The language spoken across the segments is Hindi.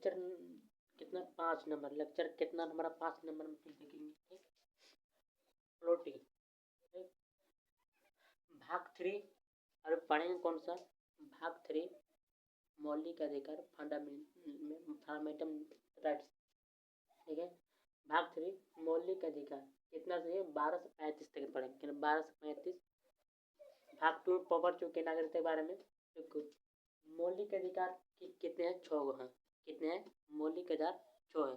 लेक्चर कितना 5 नंबर, लेक्चर कितना हमारा 5 नंबर में देखेंगे। ठीक, फ्लोटिंग। भाग 3 और पढ़ेंगे कौन सा? भाग 3 मौलिक अधिकार, फंडामेंटल राइट्स। ठीक है, भाग 3 मौलिक अधिकार कितना से 12 से 35 तक पढ़ेंगे, 12 से 35। भाग 2 पॉवर चो के नागरिकता के बारे में। देखो मौलिक अधिकार कितने हैं? 6 हैं। कितने हैं? मौलिक अधिकार 6 है,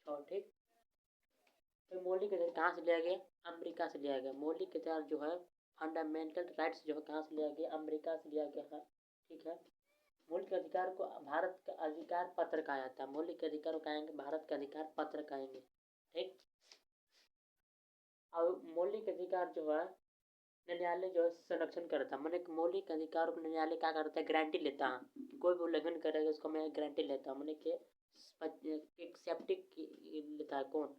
6। ठीक, तो मौलिक अधिकार कहाँ से लिया गया? अमेरिका से लिया गया। मौलिक अधिकार जो है फंडामेंटल राइट्स जो है कहाँ से लिया गया? अमेरिका से लिया गया है। ठीक है, मौलिक अधिकार को भारत का अधिकार पत्र कहा जाता है। मौलिक अधिकार को कहेंगे भारत का अधिकार पत्र कहेंगे। ठीक, और मौलिक अधिकार जो है न्यायालय जो है संरक्षण करता है। मैंने मौलिक अधिकार को न्यायालय क्या करता है? गारंटी लेता है। कोई भी उल्लंघन करेगा उसको मैं गारंटी लेता हूँ। मैंने कि एक सेप्टिक लेता है कौन?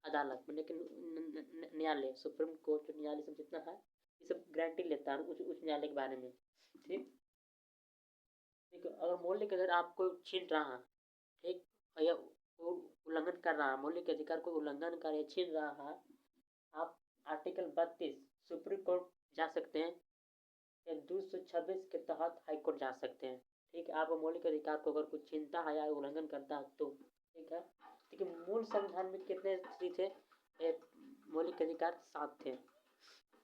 अदालत। मैंने कि न्यायालय, सुप्रीम कोर्ट, न्यायालय सब जितना है ये सब गारंटी लेता है उस न्यायालय के बारे में। ठीक, ठीक है, अगर मौलिक अधिकार आपको छीन रहा है, ठीक, या उल्लंघन कर रहा है, मौलिक अधिकार को उल्लंघन कर छीन रहा है, आप आर्टिकल 32 सुप्रीम कोर्ट जा सकते हैं या 226 के तहत हाई कोर्ट जा सकते हैं। ठीक है, आप मौलिक अधिकार को अगर कुछ छीनता है या उल्लंघन करता है तो। ठीक है, लेकिन मूल संविधान में कितने थे? मौलिक अधिकार 7 थे,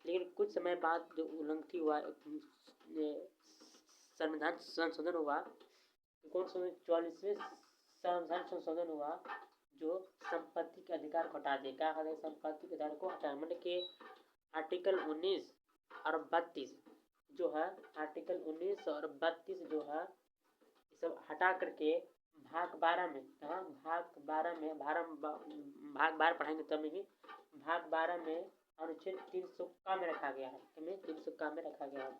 लेकिन कुछ समय बाद जो उल्लंघन हुआ, संविधान संशोधन हुआ, कौन सा? 44वें संविधान संशोधन हुआ जो संपत्ति के अधिकार को हटा देगा। क्या? संपत्ति के अधिकार को हटा, मतलब कि आर्टिकल 19 और 32 जो है, आर्टिकल 19 और 32 जो है ये सब हटा करके भाग 12 में, हाँ भाग 12 में, भाग 12 पढ़ेंगे तब भी। भाग 12 में अनुच्छेद 300 का में रखा गया है। 300 का में रखा गया है।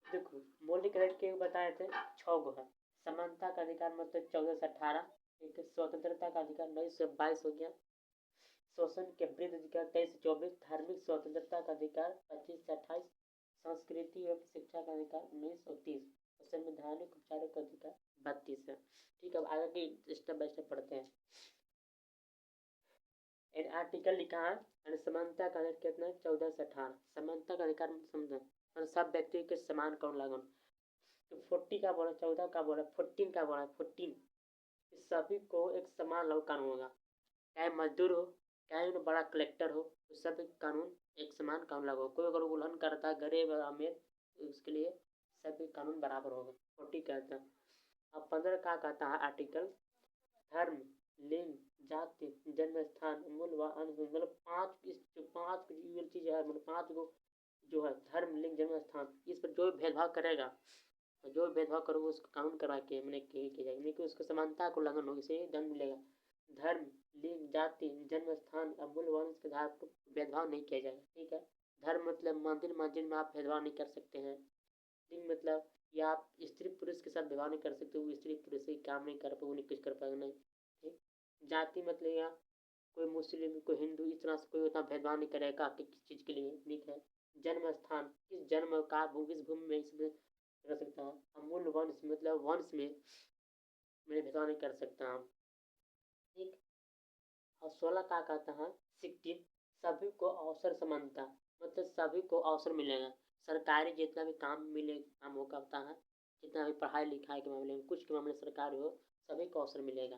देखो मौलिक अधिकार के बताए थे 6 गो है। समानता का अधिकार मतलब 14 से 18। एक स्वतंत्रता का अधिकार 19 से 22 हो गया। शोषण के विरुद्ध अधिकार 23 से 24। धार्मिक स्वतंत्रता का अधिकार 25 से 28। संस्कृति एवं शिक्षा का अधिकार 19 और 30। संवैधानिक उपचारों का अधिकार 32 है। ठीक है, अब आगे की स्टेप बाय स्टेप पढ़ते हैं। आर्टिकल लिखा है समानता का अधिकार कितना है? 14 से 18। समानता का अधिकार समझो सब व्यक्ति के समान कानून लागू। तो 40 का बोला, 14 का बोला, 14 का बोला, 14 सभी को एक समान लागू कानून होगा। चाहे मजदूर हो, चाहे बड़ा कलेक्टर हो, तो सभी कानून एक समान कानून लागू। कोई अगर उल्लंघन करता है गरीब और अमीर, तो उसके लिए सभी कानून बराबर होगा। 40 कहता है। अब 15 का कहता है आर्टिकल धर्म, लिंग, जाति, जन्म स्थान, मूल व अन्य, मतलब 5 चीज है, मतलब 5 गो जो है धर्म, लिंग, जन्म स्थान, इस पर जो भेदभाव करेगा, जो भेदभाव करोगे उसको कानून करा के मैंने किया जाएगा, नहीं कि उसको समानता को उल्लंघन होगी इसे दंड मिलेगा। धर्म, लिंग, जाति, जन्म स्थान, मूल वंश के आधार पर भेदभाव नहीं किया जाएगा। ठीक है, धर्म मतलब मंदिर मस्जिद में आप भेदभाव नहीं कर सकते हैं। लिंग मतलब या आप स्त्री पुरुष के साथ व्यवहार नहीं कर सकते, वो स्त्री पुरुष से काम नहीं कर पाए, वो नहीं कुछ कर पाएगा, नहीं। ठीक, जाति मतलब या कोई मुस्लिम, कोई हिंदू, इस तरह से कोई उतना भेदभाव नहीं करेगा किसी चीज़ के लिए। ठीक है, जन्म स्थान, किस जन्म का किस भूमि में इसमें कर सकता हूँ। अमूल वंश मतलब वंश में मैं भेदभाव नहीं कर सकता हूँ। ठीक, और 16 का कहता है 16 सभी को अवसर समानता, मतलब सभी को अवसर मिलेगा। सरकारी जितना भी काम मिले, काम हो करता है, जितना भी पढ़ाई लिखाई के मामले में, कुछ के मामले सरकारी हो, सभी को अवसर मिलेगा।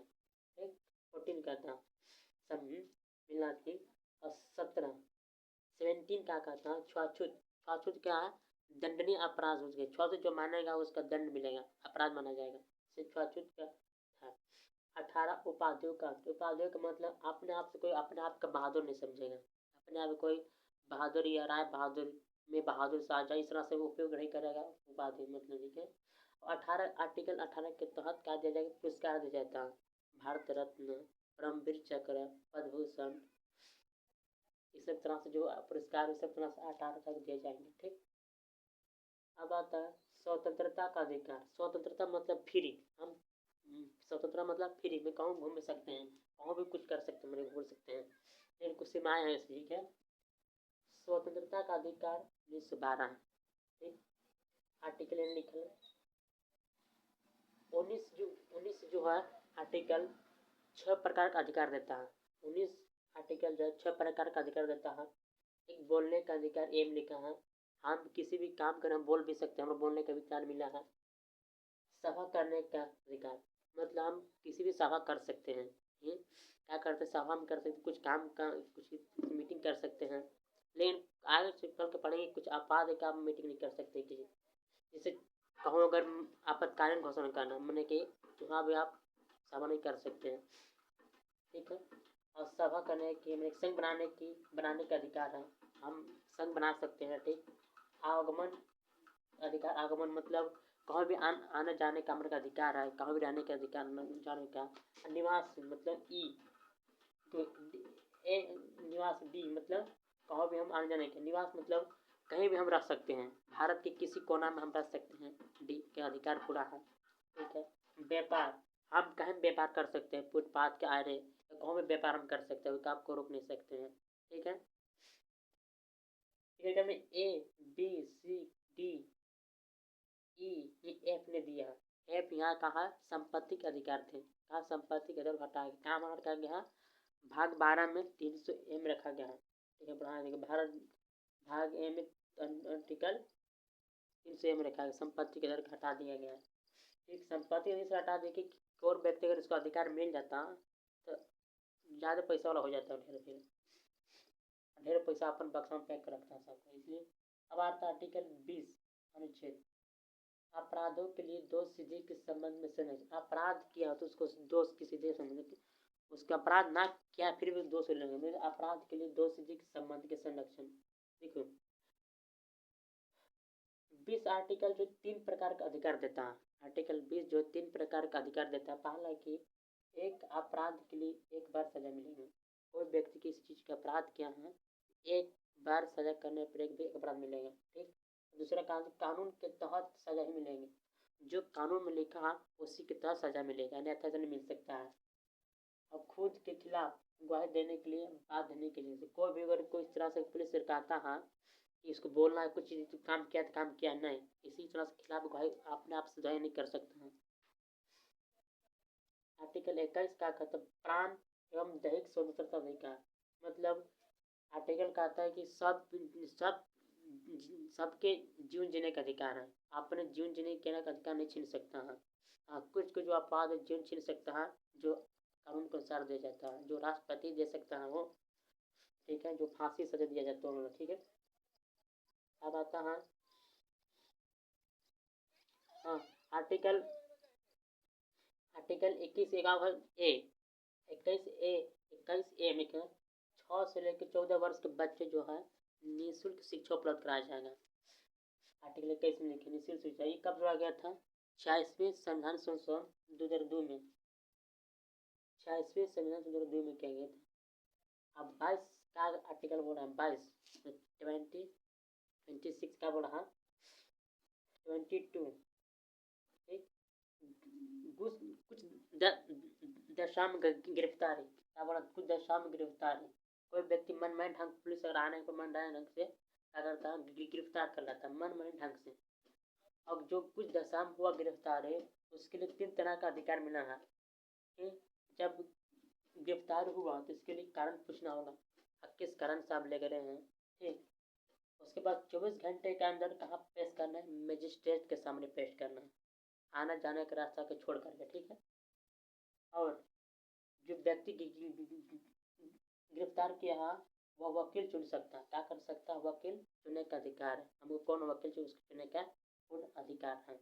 ठीक, 14 कहता है सभी मिलना ठीक। और 17 का कहता है छुआछूत। छुआछूत क्या है? दंडनीय अपराध हो गया। छुआछूत जो मानेगा उसका दंड मिलेगा, अपराध माना जाएगा, इसे छुआछूत का है। 18 उपाधियों का। उपाधियों का मतलब अपने आप से कोई अपने आप का बहादुर नहीं समझेगा। अपने आप कोई बहादुर या राय बहादुर में बहादुर साजा इस तरह से उपयोग नहीं करेगा उपाधि मतलब। ठीक है, 18 आर्टिकल 18 के तहत क्या दिया जाएगा? पुरस्कार दिया जाता है, भारत रत्न, परमवीर चक्र, पद्म भूषण, इस सब तरह से जो पुरस्कार इस सब तरह से 18 तक दिए जाएंगे। ठीक, अब आता है स्वतंत्रता का अधिकार। स्वतंत्रता मतलब फ्री, हम स्वतंत्रता मतलब फ्री में कहूँ घूम सकते हैं, कहूँ भी कुछ कर सकते हैं, मैंने बोल सकते हैं, लेकिन कुछ सीमाएँ हैं। ठीक है, स्वतंत्रता का अधिकार 1912। ठीक, आर्टिकल लिखा है 19 जो है आर्टिकल 6 प्रकार का अधिकार देता है। 19 आर्टिकल जो है 6 प्रकार का अधिकार देता है। एक बोलने का अधिकार एम लिखा है, हम किसी भी काम कर हम बोल भी सकते हैं, हमें बोलने का अधिकार मिला है। सभा करने का अधिकार, मतलब हम किसी भी सभा कर सकते हैं। ये क्या करते हैं, सभा में कर सकते, कुछ काम का कुछ मीटिंग कर सकते हैं। लेकिन आगे चल के पढ़ेंगे कुछ आपात का मीटिंग नहीं कर सकते किसी, जैसे कहो अगर आपातकालीन घोषणा करना मैंने कि वहाँ भी आप सभा नहीं कर सकते हैं, ठीक है। और सभा करने की मैंने संघ बनाने का अधिकार है, हम संघ बना सकते हैं, ठीक। आगमन अधिकार, आगमन मतलब कहीं भी आने जाने का हमारे का अधिकार है, कहीं भी रहने का अधिकार जाने का। निवास मतलब ई तो ए, निवास डी मतलब कहीं भी हम आने जाने के, निवास मतलब कहीं भी हम रह सकते हैं, भारत के किसी कोना में हम रह सकते हैं, डी के अधिकार पूरा है, ठीक है। व्यापार, हम कहीं व्यापार कर सकते हैं, फुटपाथ के आड़े कहीं भी व्यापार हम कर सकते हैं, आपको रोक नहीं सकते हैं, ठीक है। में A B C D E ये एफ ने दिया। एफ यहाँ कहा संपत्ति के अधिकार थे, कहा संपत्ति के अधिकार हटा गया, कहाँ हटा गया, भाग 12 में 300 एम रखा गया है, ठीक है। बढ़ा देंगे भारत भाग ए में आर्टिकल 300 एम रखा गया, संपत्ति के अधिकार हटा दिया गया है, ठीक। संपत्ति से हटा दे कि और व्यक्ति अगर इसको अधिकार मिल जाता तो ज़्यादा पैसा वाला हो जाता है, ढेर पैसा अपन बक्सा में पैक कर रखता है सबको, इसलिए। अब आता आर्टिकल 20 अनुच्छेद, अपराधों के लिए दोष सीधे के संबंध में संरक्षण, अपराध किया तो उसको दोष की सीधे संबंध, उसका अपराध ना किया फिर भी दोष लगेंगे, अपराध के लिए दोष सीधे के संबंध के संरक्षण। देखो 20 आर्टिकल जो 3 प्रकार का अधिकार देता है, आर्टिकल 20 जो 3 प्रकार का अधिकार देता है। पहला है कि एक अपराध के लिए एक बार सजा मिलेगी, कोई व्यक्ति किसी चीज़ का अपराध किया है एक बार सजा करने पर एक भी अपराध मिलेगा, ठीक। दूसरा कानून के तहत सजा ही मिलेगी, जो कानून में लिखा है उसी के तहत सजा मिलेगा, अन्यथा नहीं मिल सकता है। और खुद के खिलाफ गवाही देने के लिए बात देने के लिए कोई भी अगर कोई इस तरह से पुलिस से कहता है कि इसको बोलना है कुछ चीज़ काम किया तो काम किया नहीं, इसी तरह से खिलाफ गवाही अपने आप से गवाही नहीं कर सकता है। आर्टिकल 21 का कहता है प्राण एवं दैहिक स्वतंत्रता अधिकार, मतलब आर्टिकल कहता है कि सबके जीवन जीने का अधिकार है, अपने जीवन जीने का अधिकार नहीं छीन सकता है। कुछ जो अपराध जीवन छीन सकता है जो कानून के अनुसार दिया जाता है, जो राष्ट्रपति दे सकता है वो, ठीक है, जो फांसी सजा दिया जाता है, ठीक है। अब आता है हाँ आर्टिकल 21 ए 21 ए में 6 से लेकर 14 वर्ष के बच्चे जो है निःशुल्क शिक्षा उपलब्ध कराया जाएगा। आर्टिकल 21 में लिखे निःशुल्क शिक्षा, ये कब जोड़ा गया था, 46वें संविधान संशोधन 2002 में, 46वें संविधान 2002 में किया गया था। अब 22 का आर्टिकल बोल रहा है, 22 26 का बोल रहा है 22, ठीक। कुछ दशा में गिरफ्तारी, क्या बोला, कुछ दशा में गिरफ्तारी, कोई व्यक्ति मनमाने ढंग पुलिस अगर आने को मनमाने ढंग से क्या करता है गिरफ्तार कर लेता है मनमाने ढंग से। अब जो कुछ दशा में हुआ गिरफ्तार है उसके लिए 3 तरह का अधिकार मिला है, ठीक। जब गिरफ्तार हुआ तो इसके लिए कारण पूछना होगा, किस कारण से आप ले गए हैं, ठीक। उसके बाद 24 घंटे के अंदर कहाँ पेश करना है, मजिस्ट्रेट के सामने पेश करना है, आना जाने का रास्ता को छोड़ करके, ठीक है। और जो व्यक्ति गिरफ्तार किया है वह वकील चुन सकता है, क्या कर सकता है, वकील चुनने का अधिकार है, हमको कौन वकील चुने का पूर्ण अधिकार है।